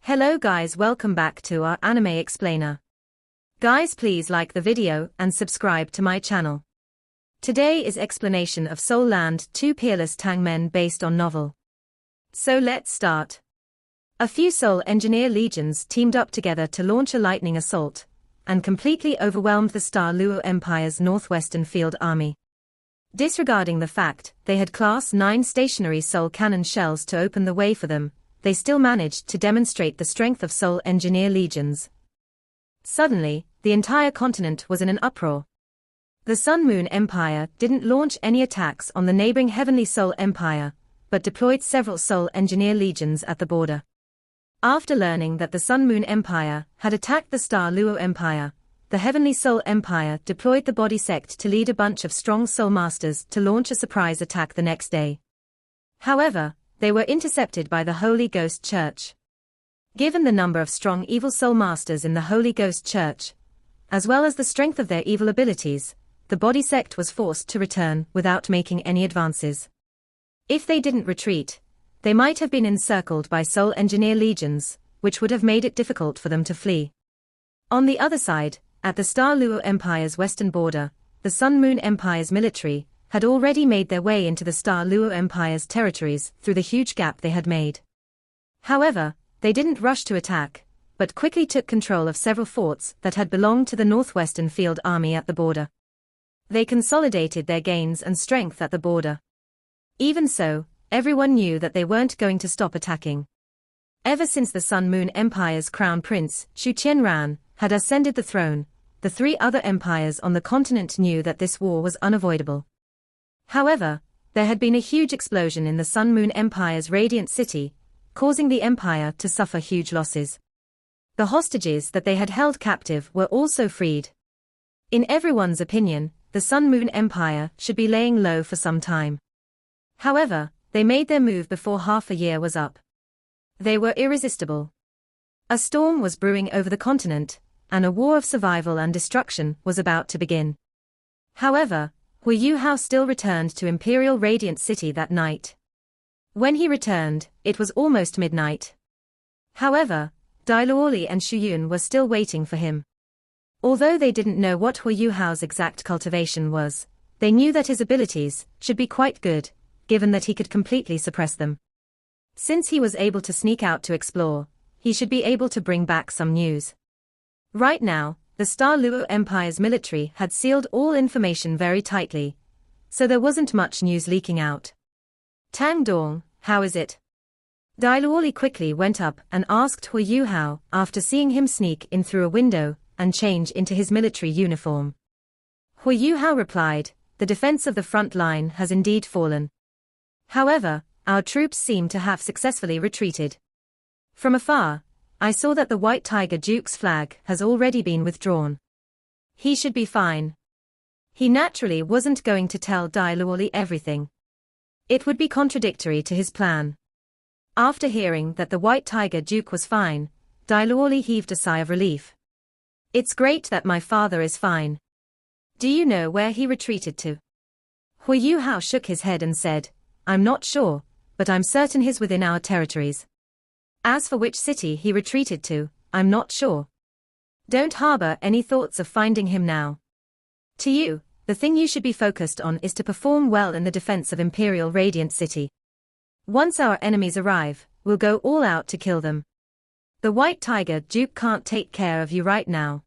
Hello guys, welcome back to our anime explainer. Guys, please like the video and subscribe to my channel. Today is explanation of Soul Land 2 Peerless Tang Men based on novel. So let's start. A few Soul Engineer legions teamed up together to launch a lightning assault, and completely overwhelmed the Star Luo Empire's northwestern field army. Disregarding the fact they had Class 9 stationary Soul Cannon shells to open the way for them, they still managed to demonstrate the strength of Soul Engineer legions. Suddenly, the entire continent was in an uproar. The Sun Moon Empire didn't launch any attacks on the neighboring Heavenly Soul Empire, but deployed several Soul Engineer legions at the border. After learning that the Sun Moon Empire had attacked the Star Luo Empire, the Heavenly Soul Empire deployed the Body Sect to lead a bunch of strong Soul Masters to launch a surprise attack the next day. However, they were intercepted by the Holy Ghost Church. Given the number of strong evil Soul Masters in the Holy Ghost Church, as well as the strength of their evil abilities, the Body Sect was forced to return without making any advances. If they didn't retreat, they might have been encircled by Soul Engineer legions, which would have made it difficult for them to flee. On the other side, at the Star Luo Empire's western border, the Sun Moon Empire's military had already made their way into the Star Luo Empire's territories through the huge gap they had made. However, they didn't rush to attack, but quickly took control of several forts that had belonged to the northwestern field army at the border. They consolidated their gains and strength at the border. Even so, everyone knew that they weren't going to stop attacking. Ever since the Sun Moon Empire's crown prince, Shu Qianran, had ascended the throne, the three other empires on the continent knew that this war was unavoidable. However, there had been a huge explosion in the Sun Moon Empire's Radiant City, causing the empire to suffer huge losses. The hostages that they had held captive were also freed. In everyone's opinion, the Sun Moon Empire should be laying low for some time. However, they made their move before half a year was up. They were irresistible. A storm was brewing over the continent, and a war of survival and destruction was about to begin. However, Huo Yuhao still returned to Imperial Radiant City that night. When he returned, it was almost midnight. However, Dai Luoli and Shu Yun were still waiting for him. Although they didn't know what Huo Yuhao's exact cultivation was, they knew that his abilities should be quite good, given that he could completely suppress them. Since he was able to sneak out to explore, he should be able to bring back some news. Right now, the Star Luo Empire's military had sealed all information very tightly, so there wasn't much news leaking out. Tang Dong, how is it? Dai Luoli quickly went up and asked Huo Yuhao after seeing him sneak in through a window and change into his military uniform. Huo Yuhao replied, the defense of the front line has indeed fallen. However, our troops seem to have successfully retreated. From afar, I saw that the White Tiger Duke's flag has already been withdrawn. He should be fine. He naturally wasn't going to tell Dai Luoli everything. It would be contradictory to his plan. After hearing that the White Tiger Duke was fine, Dai Luoli heaved a sigh of relief. It's great that my father is fine. Do you know where he retreated to? Huo Yuhao shook his head and said, I'm not sure, but I'm certain he's within our territories. As for which city he retreated to, I'm not sure. Don't harbor any thoughts of finding him now. To you, the thing you should be focused on is to perform well in the defense of Imperial Radiant City. Once our enemies arrive, we'll go all out to kill them. The White Tiger Duke can't take care of you right now.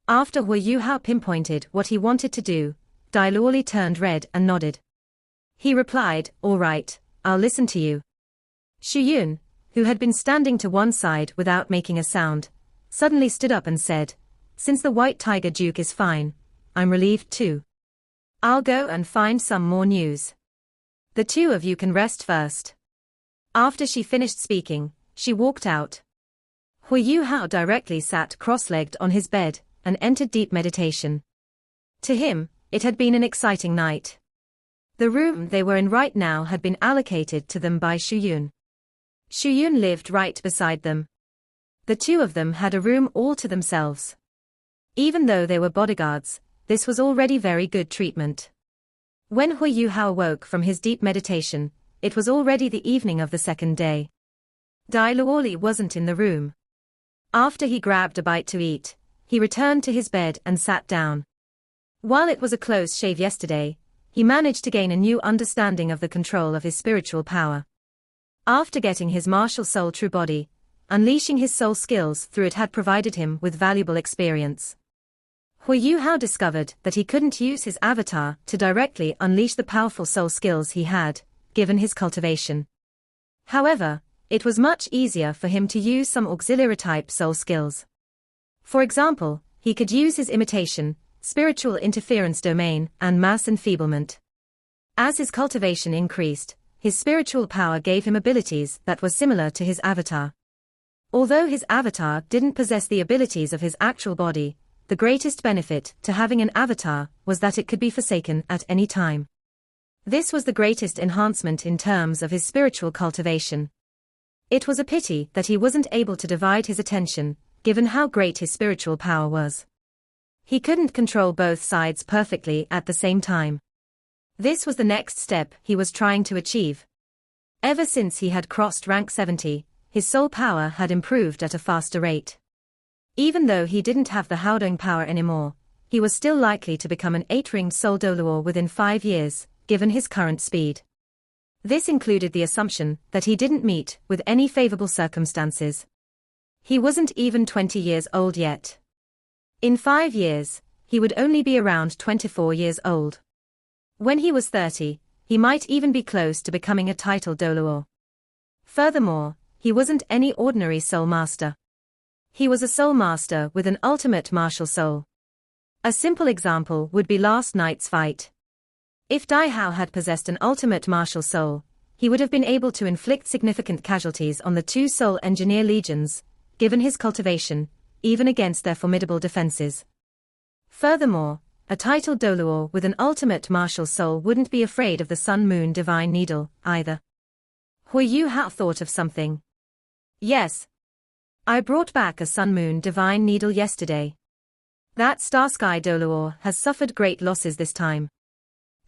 After Huo Yuhao pinpointed what he wanted to do, Dai Luoli turned red and nodded. He replied, all right, I'll listen to you. Shu Yun, who had been standing to one side without making a sound, suddenly stood up and said, since the White Tiger Duke is fine, I'm relieved too. I'll go and find some more news. The two of you can rest first. After she finished speaking, she walked out. Huo Yuhao directly sat cross-legged on his bed and entered deep meditation. To him, it had been an exciting night. The room they were in right now had been allocated to them by Shu Yun. Shu Yun lived right beside them. The two of them had a room all to themselves. Even though they were bodyguards, this was already very good treatment. When Huo Yuhao woke from his deep meditation, it was already the evening of the second day. Dai Luoli wasn't in the room. After he grabbed a bite to eat, he returned to his bed and sat down. While it was a close shave yesterday, he managed to gain a new understanding of the control of his spiritual power. After getting his martial soul true body, unleashing his soul skills through it had provided him with valuable experience. Huo Yuhao discovered that he couldn't use his avatar to directly unleash the powerful soul skills he had, given his cultivation. However, it was much easier for him to use some auxiliary type soul skills. For example, he could use his imitation, spiritual interference domain, and mass enfeeblement. As his cultivation increased, his spiritual power gave him abilities that were similar to his avatar. Although his avatar didn't possess the abilities of his actual body, the greatest benefit to having an avatar was that it could be forsaken at any time. This was the greatest enhancement in terms of his spiritual cultivation. It was a pity that he wasn't able to divide his attention, given how great his spiritual power was. He couldn't control both sides perfectly at the same time. This was the next step he was trying to achieve. Ever since he had crossed rank 70, his soul power had improved at a faster rate. Even though he didn't have the Haodong power anymore, he was still likely to become an 8-ringed soul Doluo within 5 years, given his current speed. This included the assumption that he didn't meet with any favorable circumstances. He wasn't even 20 years old yet. In 5 years, he would only be around 24 years old. When he was 30, he might even be close to becoming a titled Doluo. Furthermore, he wasn't any ordinary soul master. He was a soul master with an ultimate martial soul. A simple example would be last night's fight. If Dai Hao had possessed an ultimate martial soul, he would have been able to inflict significant casualties on the 2 soul engineer legions, given his cultivation, even against their formidable defenses. Furthermore, a titled Doluo with an ultimate martial soul wouldn't be afraid of the Sun Moon Divine Needle, either. Huo Yuhao thought of something. Yes. I brought back a Sun Moon Divine Needle yesterday. That Star Sky Doluo has suffered great losses this time.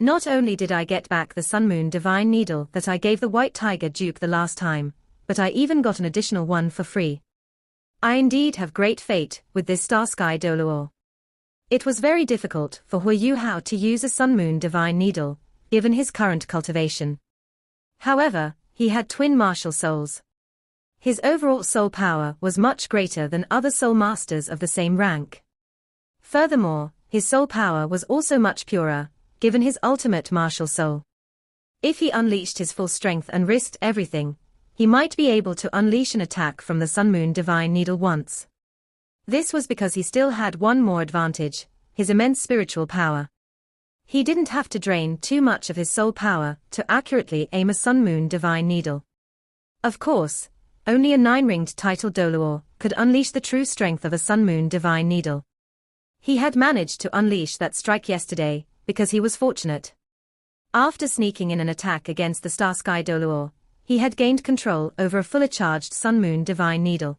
Not only did I get back the Sun Moon Divine Needle that I gave the White Tiger Duke the last time, but I even got an additional one for free. I indeed have great fate with this Star Sky Doluo. It was very difficult for Huo Yuhao to use a Sun Moon Divine Needle, given his current cultivation. However, he had twin martial souls. His overall soul power was much greater than other soul masters of the same rank. Furthermore, his soul power was also much purer, given his ultimate martial soul. If he unleashed his full strength and risked everything, he might be able to unleash an attack from the Sun Moon Divine Needle once. This was because he still had one more advantage, his immense spiritual power. He didn't have to drain too much of his soul power to accurately aim a Sun Moon Divine Needle. Of course, only a 9-ringed titled Doluo could unleash the true strength of a Sun Moon Divine Needle. He had managed to unleash that strike yesterday, because he was fortunate. After sneaking in an attack against the Star Sky Doluo, he had gained control over a fully charged Sun Moon Divine Needle.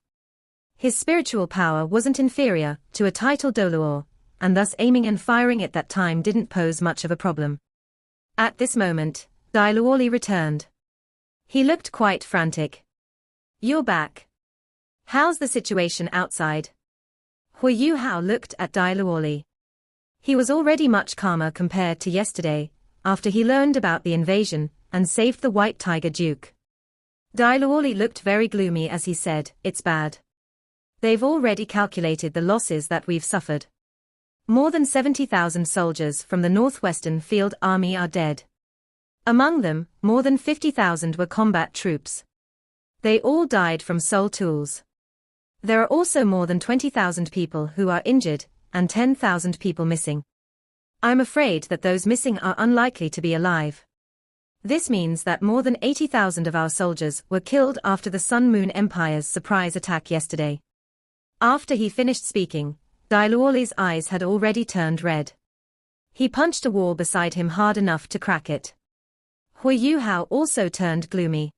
His spiritual power wasn't inferior to a titled Doluo, and thus aiming and firing at that time didn't pose much of a problem. At this moment, Dai Luoli returned. He looked quite frantic. You're back. How's the situation outside? Huo Yuhao looked at Dai Luoli. He was already much calmer compared to yesterday, after he learned about the invasion and saved the White Tiger Duke. Dai Luoli looked very gloomy as he said, "It's bad. They've already calculated the losses that we've suffered. More than 70,000 soldiers from the Northwestern Field Army are dead. Among them, more than 50,000 were combat troops. They all died from soul tools. There are also more than 20,000 people who are injured, and 10,000 people missing. I'm afraid that those missing are unlikely to be alive. This means that more than 80,000 of our soldiers were killed after the Sun Moon Empire's surprise attack yesterday." After he finished speaking, Dai Luoli's eyes had already turned red. He punched a wall beside him hard enough to crack it. Huo Yuhao also turned gloomy.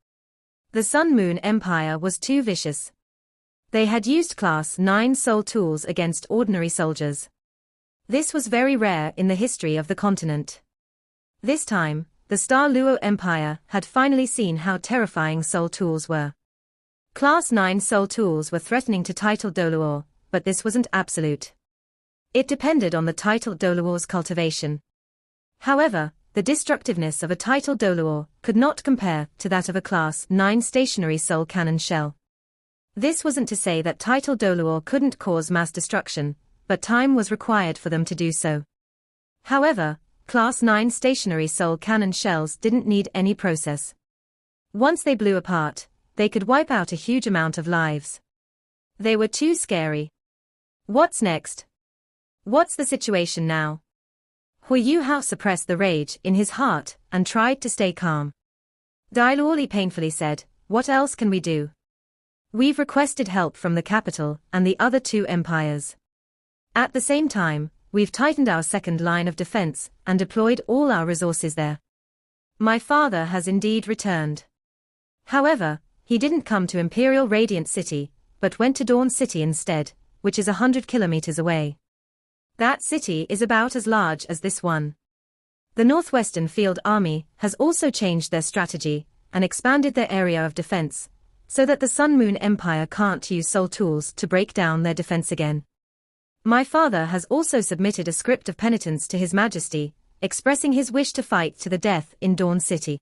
The Sun Moon Empire was too vicious. They had used Class 9 soul tools against ordinary soldiers. This was very rare in the history of the continent. This time, the Star Luo Empire had finally seen how terrifying soul tools were. Class 9 soul tools were threatening to title Doluor, but this wasn't absolute. It depended on the title Doluor's cultivation. However, the destructiveness of a title Doluor could not compare to that of a Class 9 stationary soul cannon shell. This wasn't to say that title Doluor couldn't cause mass destruction, but time was required for them to do so. However, Class 9 stationary soul cannon shells didn't need any process. Once they blew apart, they could wipe out a huge amount of lives. They were too scary. What's next? What's the situation now? Huo Yuhao suppressed the rage in his heart and tried to stay calm. Dailuoli painfully said, "What else can we do? We've requested help from the capital and the other two empires. At the same time, we've tightened our second line of defense and deployed all our resources there. My father has indeed returned. However, he didn't come to Imperial Radiant City, but went to Dawn City instead, which is 100 kilometers away. That city is about as large as this one. The Northwestern Field Army has also changed their strategy and expanded their area of defense, so that the Sun Moon Empire can't use soul tools to break down their defense again. My father has also submitted a script of penitence to His Majesty, expressing his wish to fight to the death in Dawn City.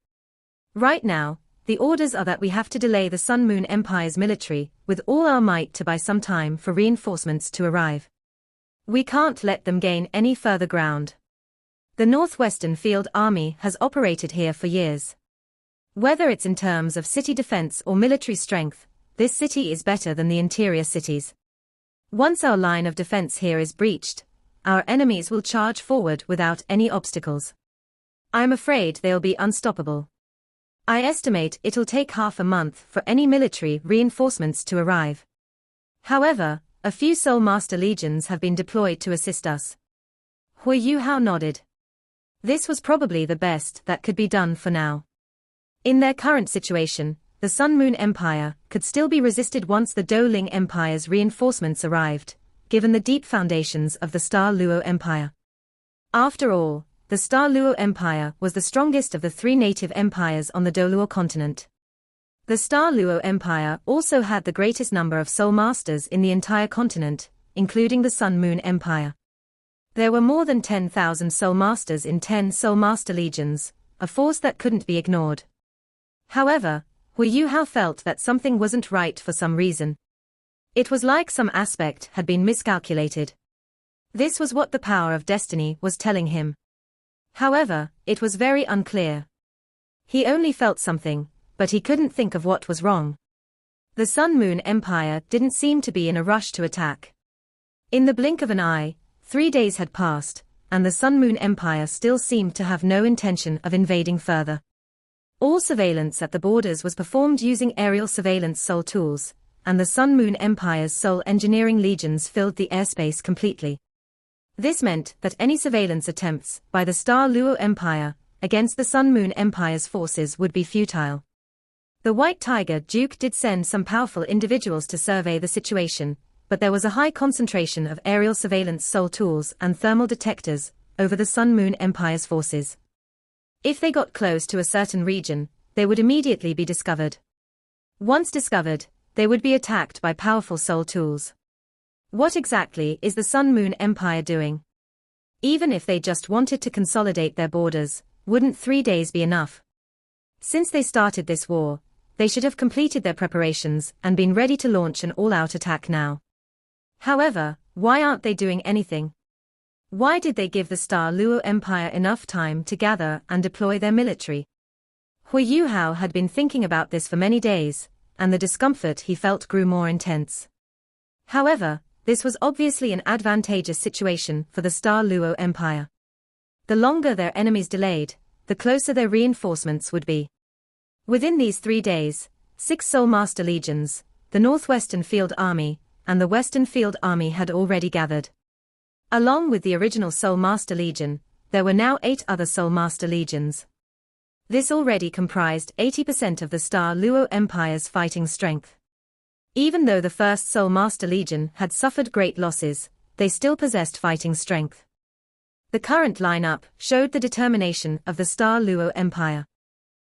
Right now, the orders are that we have to delay the Sun Moon Empire's military with all our might to buy some time for reinforcements to arrive. We can't let them gain any further ground. The Northwestern Field Army has operated here for years. Whether it's in terms of city defense or military strength, this city is better than the interior cities. Once our line of defense here is breached, our enemies will charge forward without any obstacles. I'm afraid they'll be unstoppable. I estimate it'll take half a month for any military reinforcements to arrive. However, a few Soul Master Legions have been deployed to assist us. Huo Yuhao nodded. This was probably the best that could be done for now. In their current situation, the Sun Moon Empire could still be resisted once the Douling Empire's reinforcements arrived, given the deep foundations of the Star Luo Empire. After all, the Star Luo Empire was the strongest of the three native empires on the Doluo continent. The Star Luo Empire also had the greatest number of Soul Masters in the entire continent, including the Sun Moon Empire. There were more than 10,000 Soul Masters in 10 Soul Master Legions, a force that couldn't be ignored. However, Huo Yuhao felt that something wasn't right for some reason. It was like some aspect had been miscalculated. This was what the power of destiny was telling him. However, it was very unclear. He only felt something, but he couldn't think of what was wrong. The Sun Moon Empire didn't seem to be in a rush to attack. In the blink of an eye, 3 days had passed, and the Sun Moon Empire still seemed to have no intention of invading further. All surveillance at the borders was performed using aerial surveillance soul tools, and the Sun Moon Empire's soul engineering legions filled the airspace completely. This meant that any surveillance attempts by the Star Luo Empire against the Sun Moon Empire's forces would be futile. The White Tiger Duke did send some powerful individuals to survey the situation, but there was a high concentration of aerial surveillance soul tools and thermal detectors over the Sun Moon Empire's forces. If they got close to a certain region, they would immediately be discovered. Once discovered, they would be attacked by powerful soul tools. What exactly is the Sun Moon Empire doing? Even if they just wanted to consolidate their borders, wouldn't 3 days be enough? Since they started this war, they should have completed their preparations and been ready to launch an all-out attack now. However, why aren't they doing anything? Why did they give the Star Luo Empire enough time to gather and deploy their military? Huo Yuhao had been thinking about this for many days, and the discomfort he felt grew more intense. However, this was obviously an advantageous situation for the Star Luo Empire. The longer their enemies delayed, the closer their reinforcements would be. Within these 3 days, 6 Soul Master Legions, the Northwestern Field Army, and the Western Field Army had already gathered. Along with the original Soul Master Legion, there were now 8 other Soul Master Legions. This already comprised 80% of the Star Luo Empire's fighting strength. Even though the first Soul Master Legion had suffered great losses, they still possessed fighting strength. The current lineup showed the determination of the Star Luo Empire.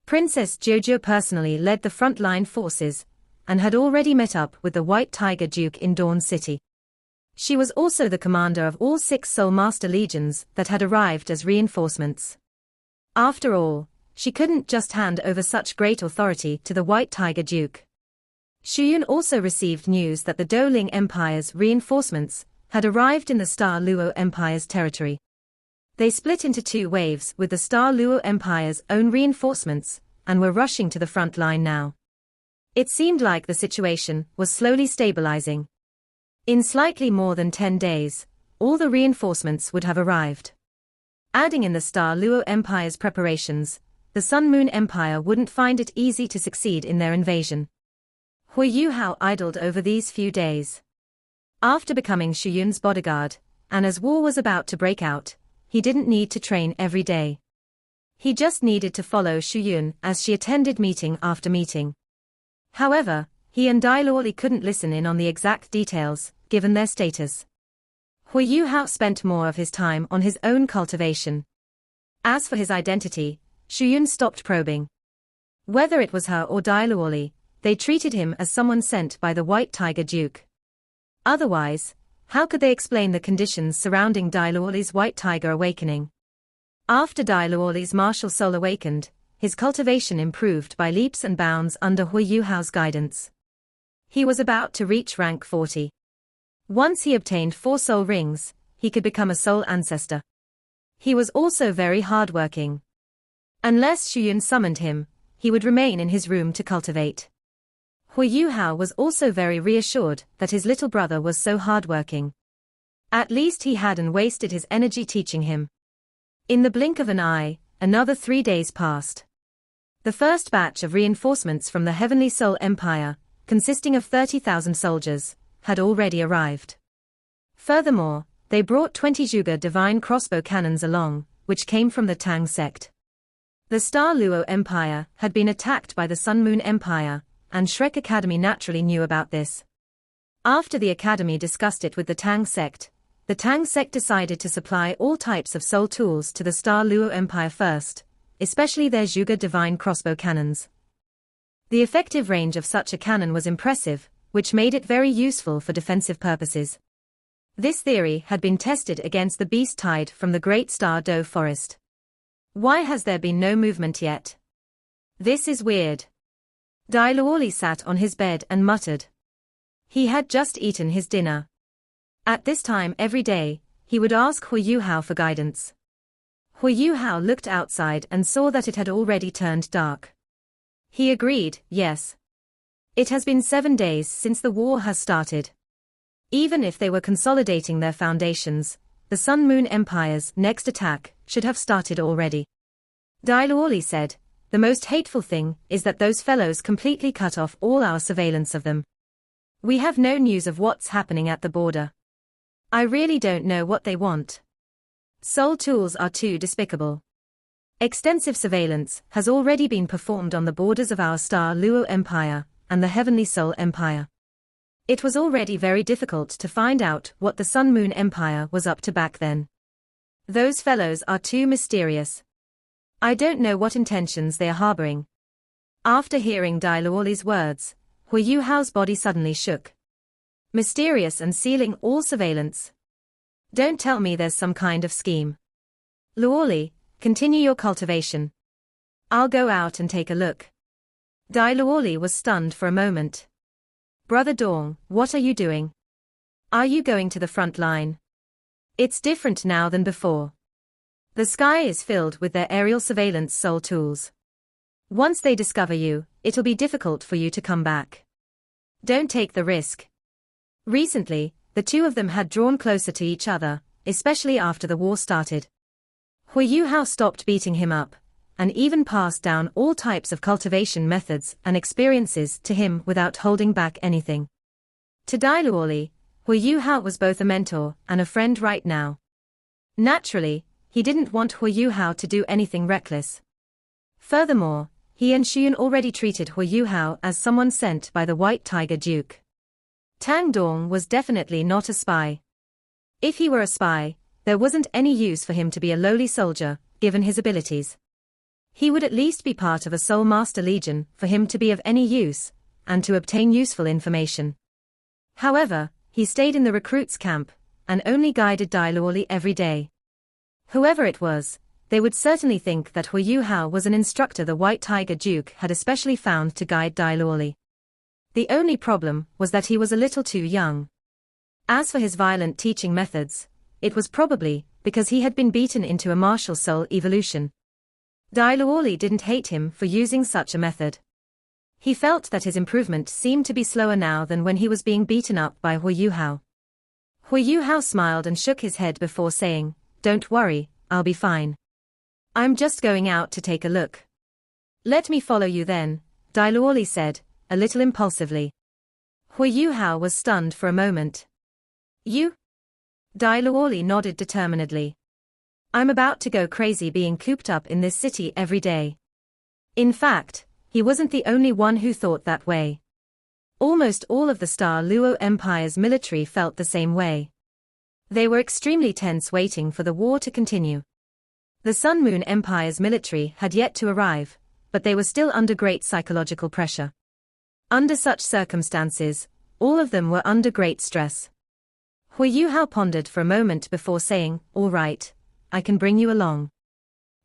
Princess Jojo personally led the frontline forces, and had already met up with the White Tiger Duke in Dawn City. She was also the commander of all 6 Soul Master Legions that had arrived as reinforcements. After all, she couldn't just hand over such great authority to the White Tiger Duke. Shuyun also received news that the Douling Empire's reinforcements had arrived in the Star Luo Empire's territory. They split into 2 waves with the Star Luo Empire's own reinforcements, and were rushing to the front line now. It seemed like the situation was slowly stabilizing. In slightly more than 10 days, all the reinforcements would have arrived. Adding in the Star Luo Empire's preparations, the Sun Moon Empire wouldn't find it easy to succeed in their invasion. Huo Yuhao idled over these few days. After becoming Shuyun's bodyguard, and as war was about to break out, he didn't need to train every day. He just needed to follow Shuyun as she attended meeting after meeting. However, he and Dai Luoli couldn't listen in on the exact details, given their status. Huo Yuhao spent more of his time on his own cultivation. As for his identity, Shuyun stopped probing. Whether it was her or Dai Luoli, they treated him as someone sent by the White Tiger Duke. Otherwise, how could they explain the conditions surrounding Dai Luoli's White Tiger awakening? After Dai Luoli's martial soul awakened, his cultivation improved by leaps and bounds under Huo Yuhao's guidance. He was about to reach rank 40. Once he obtained 4 soul rings, he could become a soul ancestor. He was also very hardworking. Unless Shuyun summoned him, he would remain in his room to cultivate. Huo Yuhao was also very reassured that his little brother was so hardworking. At least he hadn't wasted his energy teaching him. In the blink of an eye, another 3 days passed. The first batch of reinforcements from the Heavenly Soul Empire, consisting of 30,000 soldiers, had already arrived. Furthermore, they brought 20 Zhuge divine crossbow cannons along, which came from the Tang sect. The Star Luo Empire had been attacked by the Sun Moon Empire, and Shrek Academy naturally knew about this. After the Academy discussed it with the Tang sect decided to supply all types of soul tools to the Star Luo Empire first, especially their Zhuge divine crossbow cannons. The effective range of such a cannon was impressive, which made it very useful for defensive purposes. This theory had been tested against the beast tide from the Great Star Doe Forest. Why has there been no movement yet? This is weird. Dai Luoli sat on his bed and muttered. He had just eaten his dinner. At this time every day, he would ask Huo Yuhao for guidance. Huo Yuhao looked outside and saw that it had already turned dark. He agreed, yes. It has been 7 days since the war has started. Even if they were consolidating their foundations, the Sun Moon Empire's next attack should have started already. Dai Luoli said, the most hateful thing is that those fellows completely cut off all our surveillance of them. We have no news of what's happening at the border. I really don't know what they want. Soul tools are too despicable. Extensive surveillance has already been performed on the borders of our Star Luo Empire and the Heavenly Soul Empire. It was already very difficult to find out what the Sun Moon Empire was up to back then. Those fellows are too mysterious. I don't know what intentions they are harboring. After hearing Dai Luoli's words, Huo Yuhao's body suddenly shook. Mysterious and sealing all surveillance. Don't tell me there's some kind of scheme. Luoli, continue your cultivation. I'll go out and take a look. Dai Luoli was stunned for a moment. Brother Dong, what are you doing? Are you going to the front line? It's different now than before. The sky is filled with their aerial surveillance soul tools. Once they discover you, it'll be difficult for you to come back. Don't take the risk. Recently, the two of them had drawn closer to each other, especially after the war started. Huo Yuhao stopped beating him up, and even passed down all types of cultivation methods and experiences to him without holding back anything. To Dai Luoli, Huo Yuhao was both a mentor and a friend right now. Naturally, he didn't want Huo Yuhao to do anything reckless. Furthermore, he and Shuyun already treated Huo Yuhao as someone sent by the White Tiger Duke. Tang Dong was definitely not a spy. If he were a spy, there wasn't any use for him to be a lowly soldier, given his abilities. He would at least be part of a Soul Master Legion for him to be of any use, and to obtain useful information. However, he stayed in the recruits' camp, and only guided Dai Luoli every day. Whoever it was, they would certainly think that Huo Yuhao was an instructor the White Tiger Duke had especially found to guide Dai Luoli. The only problem was that he was a little too young. As for his violent teaching methods, it was probably because he had been beaten into a martial soul evolution. Dai Luoli didn't hate him for using such a method. He felt that his improvement seemed to be slower now than when he was being beaten up by Huo Yuhao. Huo Yuhao smiled and shook his head before saying, "Don't worry, I'll be fine. I'm just going out to take a look." "Let me follow you then," Dai Luoli said, a little impulsively. Huo Yuhao was stunned for a moment. "You?" Dai Luoli nodded determinedly. "I'm about to go crazy being cooped up in this city every day." In fact, he wasn't the only one who thought that way. Almost all of the Star Luo Empire's military felt the same way. They were extremely tense waiting for the war to continue. The Sun Moon Empire's military had yet to arrive, but they were still under great psychological pressure. Under such circumstances, all of them were under great stress. Huo Yuhao pondered for a moment before saying, "All right, I can bring you along.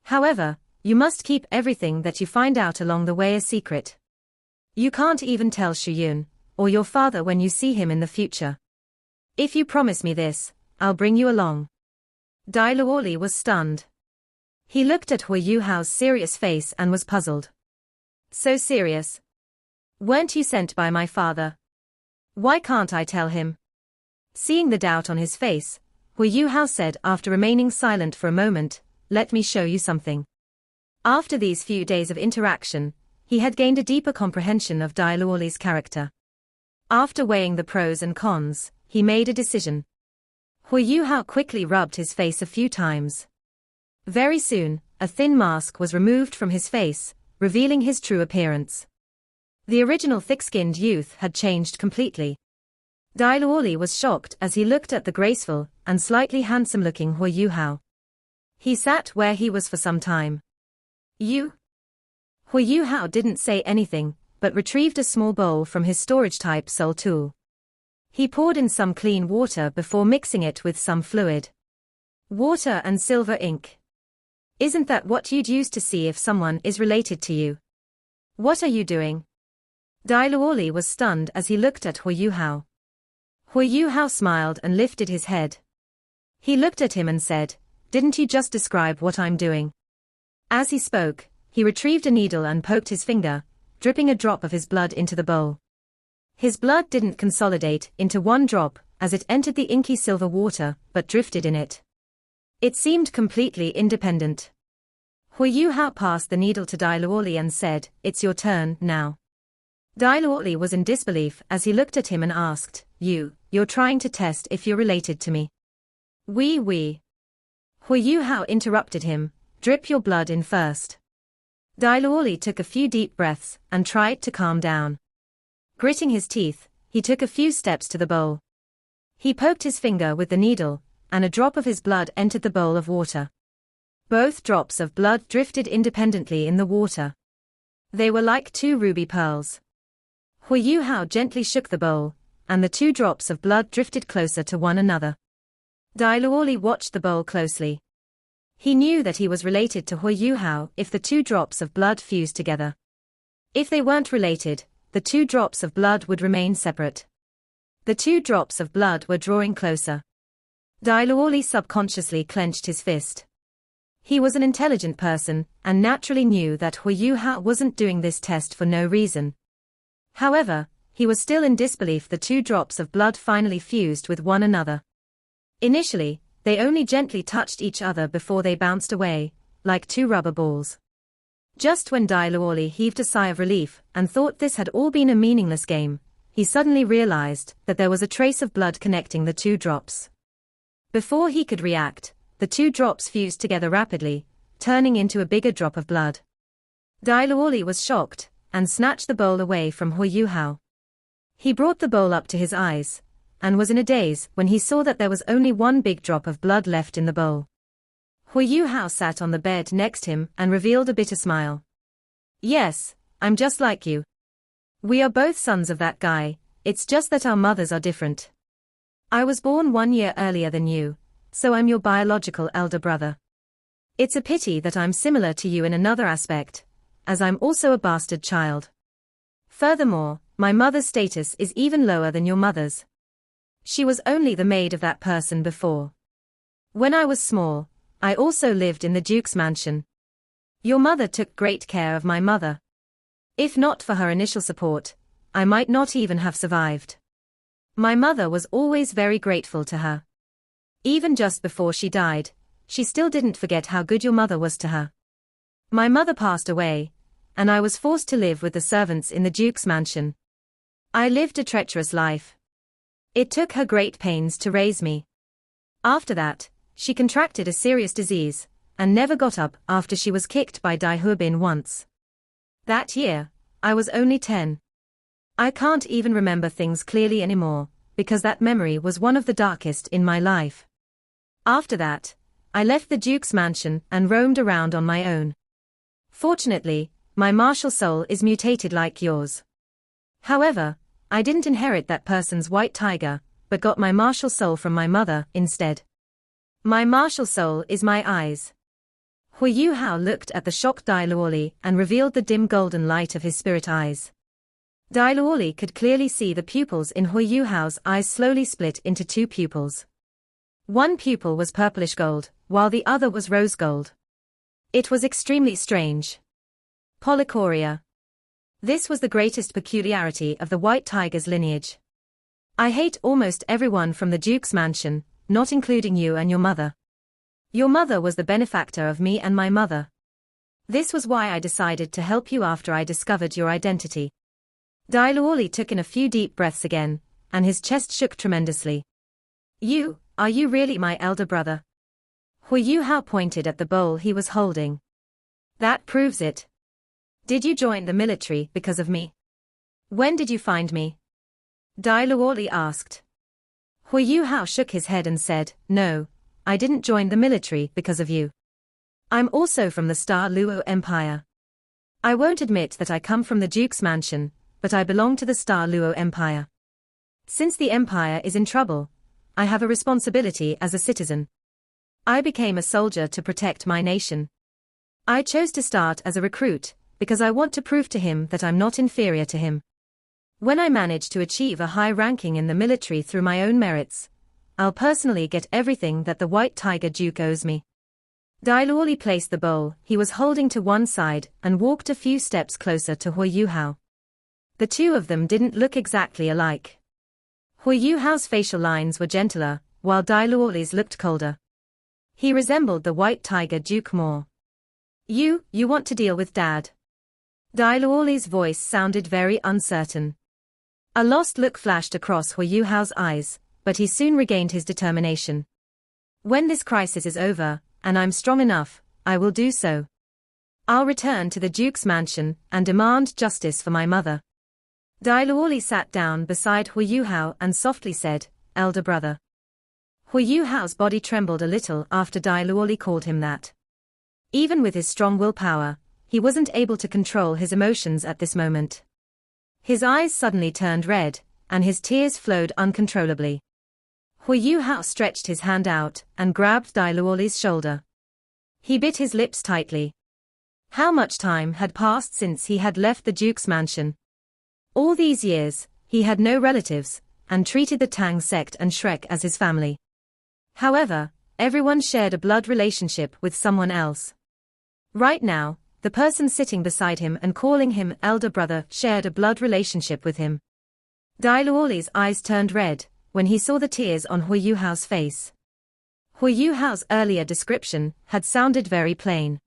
However, you must keep everything that you find out along the way a secret. You can't even tell Shuyun, or your father when you see him in the future. If you promise me this, I'll bring you along." Dai Luoli was stunned. He looked at Huo Yuhao's serious face and was puzzled. "So serious? Weren't you sent by my father? Why can't I tell him?" Seeing the doubt on his face, Huo Yuhao said after remaining silent for a moment, "Let me show you something." After these few days of interaction, he had gained a deeper comprehension of Dai Luoli's character. After weighing the pros and cons, he made a decision. Huo Yuhao quickly rubbed his face a few times. Very soon, a thin mask was removed from his face, revealing his true appearance. The original thick-skinned youth had changed completely. Dai Luoli was shocked as he looked at the graceful and slightly handsome-looking Huo Yuhao. He sat where he was for some time. "You?" Huo Yuhao didn't say anything, but retrieved a small bowl from his storage-type soul tool. He poured in some clean water before mixing it with some fluid. "Water and silver ink. Isn't that what you'd use to see if someone is related to you? What are you doing?" Dai Luoli was stunned as he looked at Huo Yuhao. Huo Yuhao smiled and lifted his head. He looked at him and said, "Didn't you just describe what I'm doing?" As he spoke, he retrieved a needle and poked his finger, dripping a drop of his blood into the bowl. His blood didn't consolidate into one drop as it entered the inky silver water, but drifted in it. It seemed completely independent. Huo Yuhao passed the needle to Dai Luoli and said, "It's your turn now." Dai Luoli was in disbelief as he looked at him and asked, You're trying to test if you're related to me?" Oui. Huo Yuhao interrupted him, "Drip your blood in first." Dai Luoli took a few deep breaths and tried to calm down. Gritting his teeth, he took a few steps to the bowl. He poked his finger with the needle, and a drop of his blood entered the bowl of water. Both drops of blood drifted independently in the water. They were like two ruby pearls. Huo Yuhao gently shook the bowl, and the two drops of blood drifted closer to one another. Dai Luoli watched the bowl closely. He knew that he was related to Huo Yuhao if the two drops of blood fused together. If they weren't related, the two drops of blood would remain separate. The two drops of blood were drawing closer. Dai Luoli subconsciously clenched his fist. He was an intelligent person, and naturally knew that Huo Yuhao wasn't doing this test for no reason. However, he was still in disbelief the two drops of blood finally fused with one another. Initially, they only gently touched each other before they bounced away, like two rubber balls. Just when Dai Luoli heaved a sigh of relief and thought this had all been a meaningless game, he suddenly realized that there was a trace of blood connecting the two drops. Before he could react, the two drops fused together rapidly, turning into a bigger drop of blood. Dai Luoli was shocked, and snatched the bowl away from Huo Yuhao. He brought the bowl up to his eyes, and was in a daze when he saw that there was only one big drop of blood left in the bowl. Huo Yuhao sat on the bed next him and revealed a bitter smile. "Yes, I'm just like you. We are both sons of that guy, it's just that our mothers are different. I was born 1 year earlier than you, so I'm your biological elder brother. It's a pity that I'm similar to you in another aspect, as I'm also a bastard child. Furthermore, my mother's status is even lower than your mother's. She was only the maid of that person before. When I was small, I also lived in the Duke's mansion. Your mother took great care of my mother. If not for her initial support, I might not even have survived. My mother was always very grateful to her. Even just before she died, she still didn't forget how good your mother was to her. My mother passed away, and I was forced to live with the servants in the Duke's mansion. I lived a treacherous life. It took her great pains to raise me. After that, she contracted a serious disease, and never got up after she was kicked by Dai Huobin once. That year, I was only 10. I can't even remember things clearly anymore, because that memory was one of the darkest in my life. After that, I left the Duke's mansion and roamed around on my own. Fortunately, my martial soul is mutated like yours. However, I didn't inherit that person's white tiger, but got my martial soul from my mother instead. My martial soul is my eyes. Huo Yuhao looked at the shocked Dai Luoli and revealed the dim golden light of his spirit eyes. Dai Luoli could clearly see the pupils in Huo Yuhao's eyes slowly split into 2 pupils. One pupil was purplish gold, while the other was rose gold. It was extremely strange. Polychoria. This was the greatest peculiarity of the White Tiger's lineage. I hate almost everyone from the Duke's mansion, not including you and your mother. Your mother was the benefactor of me and my mother. This was why I decided to help you after I discovered your identity. Dai Luoli took in a few deep breaths again, and his chest shook tremendously. Are you really my elder brother? Huo Yuhao pointed at the bowl he was holding. That proves it. Did you join the military because of me? When did you find me? Dai Luoli asked. Huo Yuhao shook his head and said, No, I didn't join the military because of you. I'm also from the Star Luo Empire. I won't admit that I come from the Duke's mansion, but I belong to the Star Luo Empire. Since the empire is in trouble, I have a responsibility as a citizen. I became a soldier to protect my nation. I chose to start as a recruit, because I want to prove to him that I'm not inferior to him. When I manage to achieve a high ranking in the military through my own merits, I'll personally get everything that the White Tiger Duke owes me. Dai Luoli placed the bowl he was holding to one side and walked a few steps closer to Huo Yuhao. The 2 of them didn't look exactly alike. Huo Yuhao's facial lines were gentler, while Dai Luoli's looked colder. He resembled the White Tiger Duke more. You want to deal with Dad? Dai Luoli's voice sounded very uncertain. A lost look flashed across Huo Yuhao's eyes, but he soon regained his determination. When this crisis is over, and I'm strong enough, I will do so. I'll return to the Duke's mansion and demand justice for my mother. Dai Luoli sat down beside Huo Yuhao and softly said, Elder brother. Huo Yuhao's body trembled a little after Dai Luoli called him that. Even with his strong willpower, he wasn't able to control his emotions at this moment. His eyes suddenly turned red, and his tears flowed uncontrollably. Huo Yuhao stretched his hand out and grabbed Dai Luoli's shoulder. He bit his lips tightly. How much time had passed since he had left the Duke's mansion? All these years, he had no relatives, and treated the Tang sect and Shrek as his family. However, everyone shared a blood relationship with someone else. Right now, the person sitting beside him and calling him elder brother shared a blood relationship with him. Dai Luoli's eyes turned red when he saw the tears on Huo Yuhao's face. Huo Yuhao's earlier description had sounded very plain.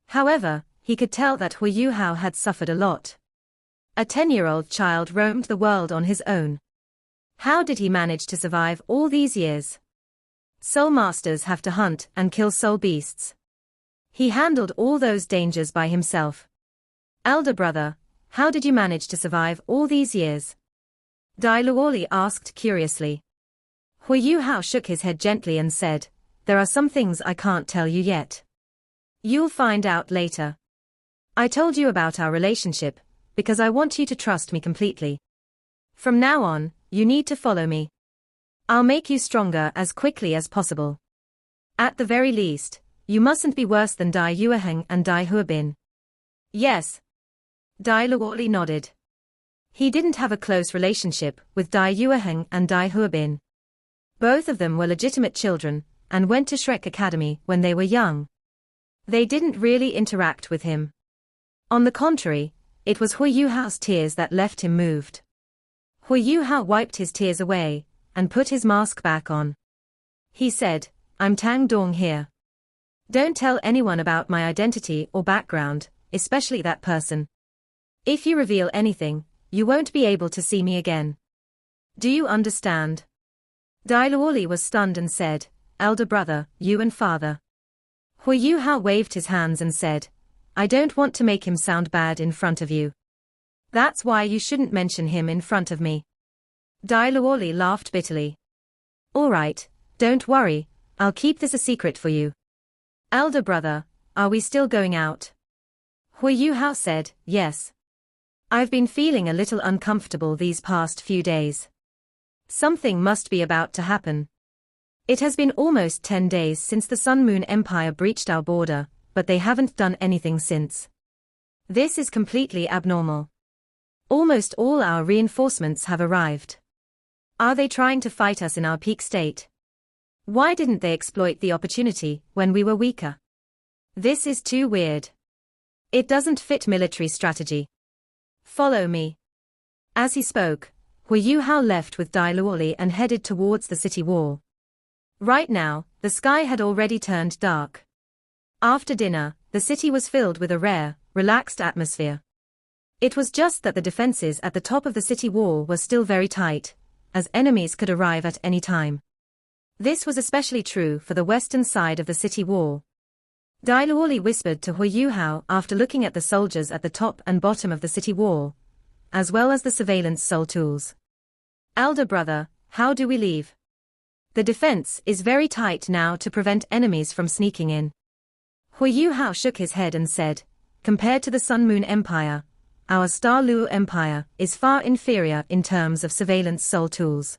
However, he could tell that Huo Yuhao had suffered a lot. A 10-year-old child roamed the world on his own. How did he manage to survive all these years? Soul masters have to hunt and kill soul beasts. He handled all those dangers by himself. Elder brother, how did you manage to survive all these years? Dai Luoli asked curiously. Huo Yuhao shook his head gently and said, There are some things I can't tell you yet. You'll find out later. I told you about our relationship, because I want you to trust me completely. From now on, you need to follow me. I'll make you stronger as quickly as possible. At the very least, you mustn't be worse than Dai Yueheng and Dai Huabin. Yes. Dai Luoli nodded. He didn't have a close relationship with Dai Yueheng and Dai Huabin. Both of them were legitimate children, and went to Shrek Academy when they were young. They didn't really interact with him. On the contrary, it was Huo Yuhao's tears that left him moved. Huo Yuhao wiped his tears away, and put his mask back on. He said, I'm Tang Dong here. Don't tell anyone about my identity or background, especially that person. If you reveal anything, you won't be able to see me again. Do you understand? Dai Luoli was stunned and said, Elder brother, you and father. Huo Yuhao waved his hands and said, I don't want to make him sound bad in front of you. That's why you shouldn't mention him in front of me. Dai Luoli laughed bitterly. All right, don't worry, I'll keep this a secret for you. Elder brother, are we still going out? Huo Yuhao said, yes. I've been feeling a little uncomfortable these past few days. Something must be about to happen. It has been almost 10 days since the Sun Moon Empire breached our border, but they haven't done anything since. This is completely abnormal. Almost all our reinforcements have arrived. Are they trying to fight us in our peak state? Why didn't they exploit the opportunity when we were weaker? This is too weird. It doesn't fit military strategy. Follow me. As he spoke, Huo Yuhao left with Dai Luoli and headed towards the city wall. Right now, the sky had already turned dark. After dinner, the city was filled with a rare, relaxed atmosphere. It was just that the defenses at the top of the city wall were still very tight, as enemies could arrive at any time. This was especially true for the western side of the city wall. Dai Luoli whispered to Huo Yuhao after looking at the soldiers at the top and bottom of the city wall, as well as the surveillance soul tools. Elder brother, how do we leave? The defense is very tight now to prevent enemies from sneaking in. Huo Yuhao shook his head and said, compared to the Sun Moon Empire, our Star Luo Empire is far inferior in terms of surveillance soul tools.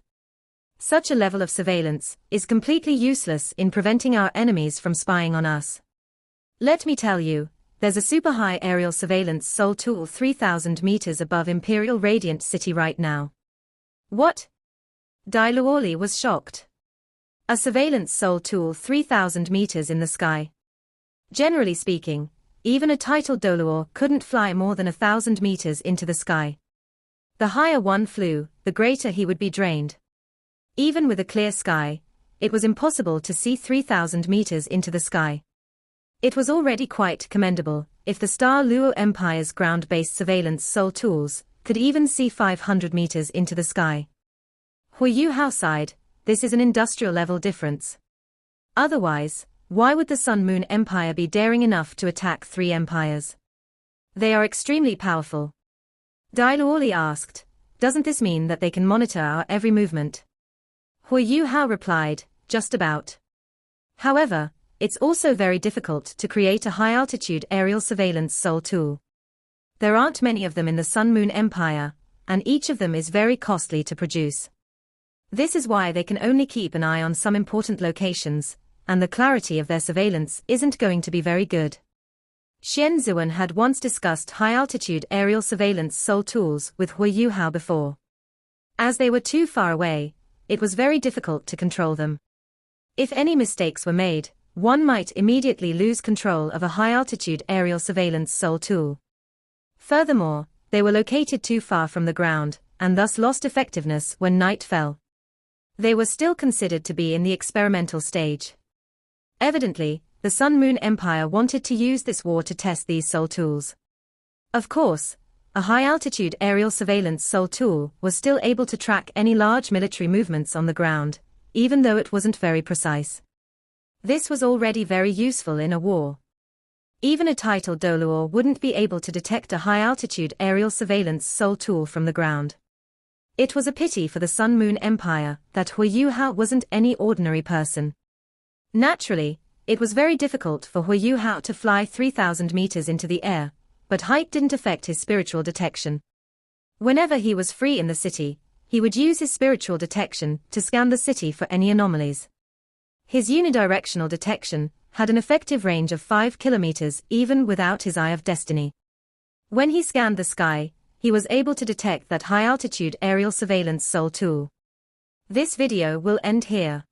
Such a level of surveillance is completely useless in preventing our enemies from spying on us. Let me tell you, there's a super high aerial surveillance soul tool 3,000 meters above Imperial Radiant City right now. What? Dai Luoli was shocked. A surveillance soul tool 3,000 meters in the sky. Generally speaking, even a titled Doluor couldn't fly more than 1,000 meters into the sky. The higher one flew, the greater he would be drained. Even with a clear sky, it was impossible to see 3,000 meters into the sky. It was already quite commendable if the Star Luo Empire's ground-based surveillance soul tools could even see 500 meters into the sky. Huo Yuhao sighed, this is an industrial-level difference. Otherwise, why would the Sun Moon Empire be daring enough to attack 3 empires? They are extremely powerful. Dai Luoli asked, doesn't this mean that they can monitor our every movement? Huo Yuhao replied, just about. However, it's also very difficult to create a high-altitude aerial surveillance soul tool. There aren't many of them in the Sun Moon Empire, and each of them is very costly to produce. This is why they can only keep an eye on some important locations, and the clarity of their surveillance isn't going to be very good. Xian Zuan had once discussed high-altitude aerial surveillance soul tools with Huo Yuhao before. As they were too far away, it was very difficult to control them. If any mistakes were made, one might immediately lose control of a high-altitude aerial surveillance soul tool. Furthermore, they were located too far from the ground, and thus lost effectiveness when night fell. They were still considered to be in the experimental stage. Evidently, the Sun Moon Empire wanted to use this war to test these soul tools. Of course, a high-altitude aerial surveillance soul tool was still able to track any large military movements on the ground, even though it wasn't very precise. This was already very useful in a war. Even a titled Doluor wouldn't be able to detect a high-altitude aerial surveillance soul tool from the ground. It was a pity for the Sun Moon Empire that Huo Yuhao wasn't any ordinary person. Naturally, it was very difficult for Huo Yuhao to fly 3,000 meters into the air, but height didn't affect his spiritual detection. Whenever he was free in the city, he would use his spiritual detection to scan the city for any anomalies. His unidirectional detection had an effective range of 5 kilometers even without his Eye of Destiny. When he scanned the sky, he was able to detect that high-altitude aerial surveillance soul tool. This video will end here.